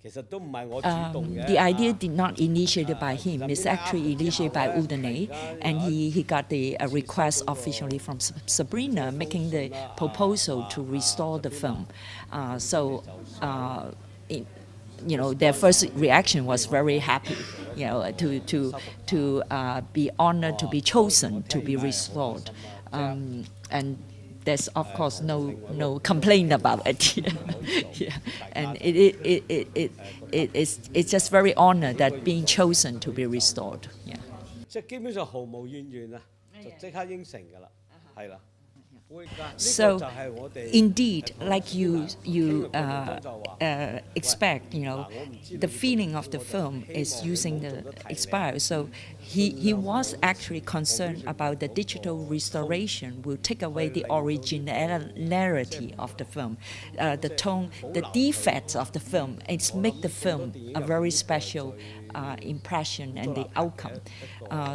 The idea did not initiated by him. It's actually initiated by Udine, and he got the request officially from Sabrina, making the proposal to restore the film. Their first reaction was very happy, to be honored, to be chosen, to be restored, and there's of course no complaint about it. Yeah. And it's just very honored that being chosen to be restored. Yeah. So, indeed, like you expect, the feeling of the film is using the expired. So he was actually concerned about the digital restoration will take away the originality of the film, the tone, the defects of the film. It's make the film a very special impression and the outcome.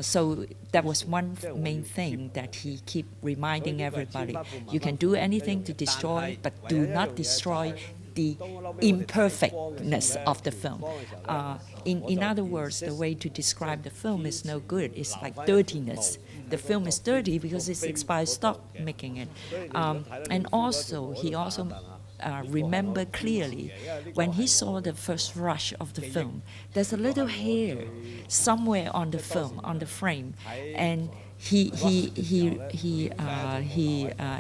So that was one main thing that he keep reminding everybody. You can do anything to destroy, but do not destroy the imperfectness of the film. In other words, the way to describe the film is no good. It's like dirtiness. The film is dirty because it's expired stock making it. And also, he also remember clearly when he saw the first rush of the film, there's a little hair somewhere on the film, on the frame, and he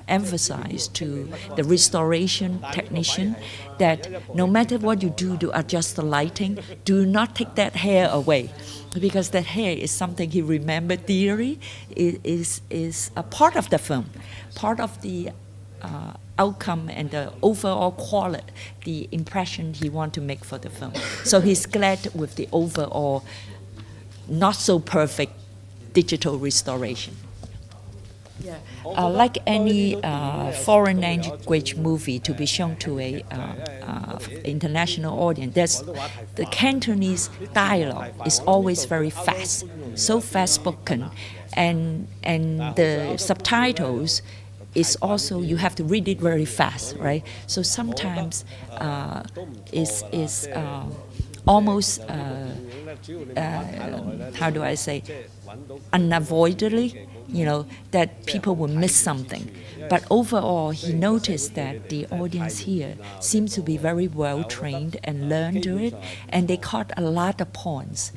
emphasized to the restoration technician that no matter what you do to adjust the lighting, do not take that hair away, because that hair is something he remembered dearly. It is a part of the film, part of the outcome and the overall quality, the impression he want to make for the film. So he's glad with the overall not so perfect digital restoration. Yeah. Like any foreign language movie to be shown to a international audience, the Cantonese dialogue is always very fast, so fast spoken, and the subtitles is also, you have to read it very fast, right? So sometimes it's almost how do I say, unavoidably, that people will miss something. But overall, he noticed that the audience here seems to be very well trained and learned to it, and they caught a lot of points.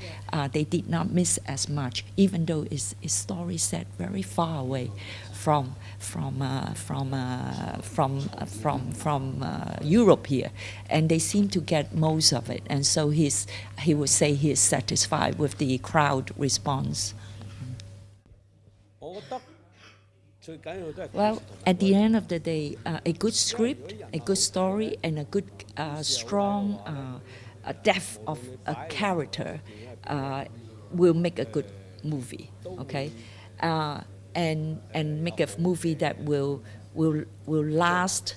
They did not miss as much, even though it's story set very far away from Europe here, and they seem to get most of it, and so he would say he is satisfied with the crowd response. Well, at the end of the day, a good script, a good story, and a good strong depth of a character will make a good movie. Okay. And make a movie that will last,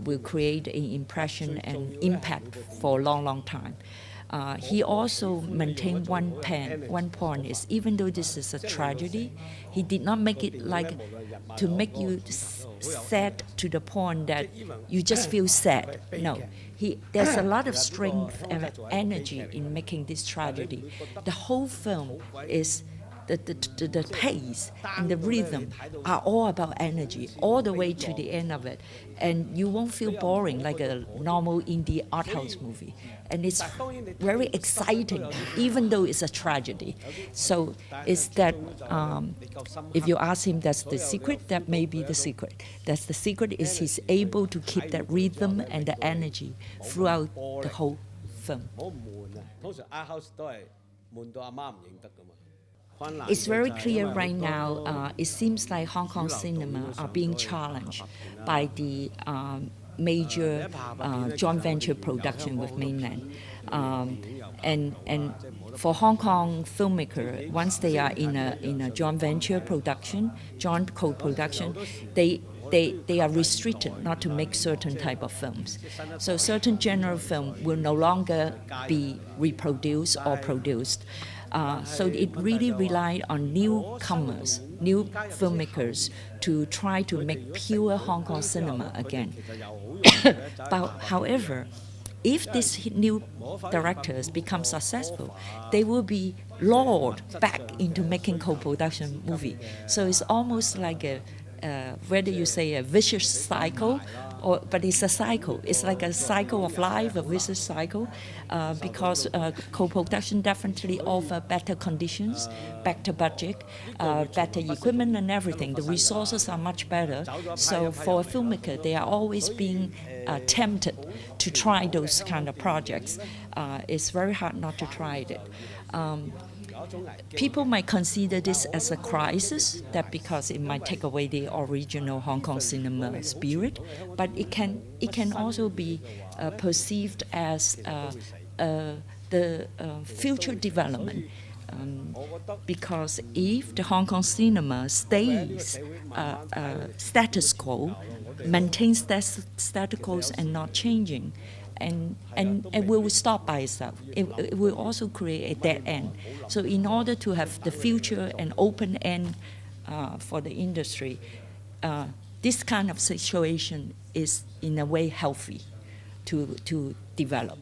will create an impression and impact for a long time. He also maintained one point is, even though this is a tragedy, he did not make it like to make you sad to the point that you just feel sad. No, there's a lot of strength and energy in making this tragedy. The whole film is the pace and the rhythm are all about energy, all the way to the end of it. And you won't feel boring like a normal indie art house movie. And it's very exciting, even though it's a tragedy. So it's that, if you ask him that's the secret, that may be the secret. That's the secret, is he's able to keep that rhythm and the energy throughout the whole film. It's very clear right now, it seems like Hong Kong cinema are being challenged by the major joint venture production with mainland. And for Hong Kong filmmaker, once they are in a joint venture production, joint co-production, they are restricted not to make certain type of films. So certain genre film will no longer be reproduced or produced. So it really relied on newcomers, new filmmakers to try to make pure Hong Kong cinema again. But however, if these new directors become successful, they will be lured back into making co-production movie. So it's almost like a, whether you say a vicious cycle, but it's a cycle. It's like a cycle of life, a vicious cycle, because co-production definitely offer better conditions, better budget, better equipment and everything. The resources are much better. So for a filmmaker, they are always being tempted to try those kind of projects. It's very hard not to try it. People might consider this as a crisis, that because it might take away the original Hong Kong cinema spirit, but it can also be perceived as the future development. Because if the Hong Kong cinema stays status quo, maintains status quo and not changing, and it will stop by itself. It will also create a dead end. So in order to have the future and open end for the industry, this kind of situation is in a way healthy to develop.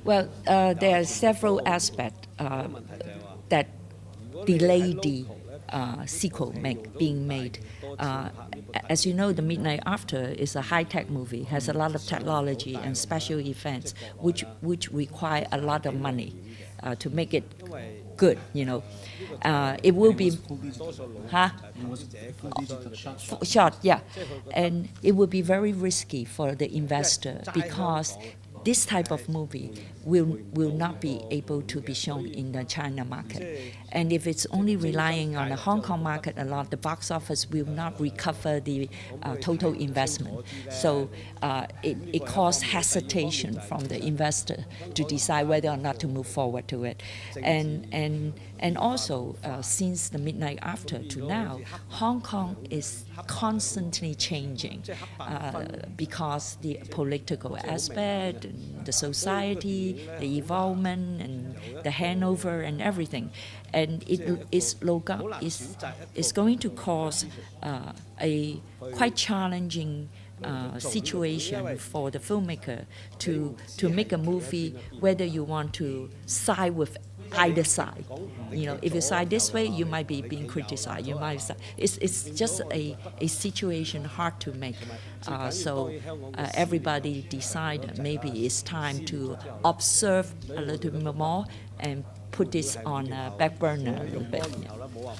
Well, there are several aspects that delay the sequel being made. As you know, The Midnight After is a high-tech movie, has a lot of technology and special effects, which require a lot of money to make it good, you know. It will be, shot, yeah, and it will be very risky for the investor because this type of movie will not be able to be shown in the China market. And if it's only relying on the Hong Kong market a lot, the box office will not recover the total investment. So it causes hesitation from the investor to decide whether or not to move forward to it. And also, since The Midnight After to now, Hong Kong is constantly changing because the political aspect, the society, the evolvement, and the handover and everything. And it is going to cause a quite challenging situation for the filmmaker to make a movie, whether you want to side with either side. You know, if you side this way, you might be being criticized. You might side. It's just a situation hard to make. So everybody decided maybe it's time to observe a little bit more and put this on a back burner a little bit. Yeah.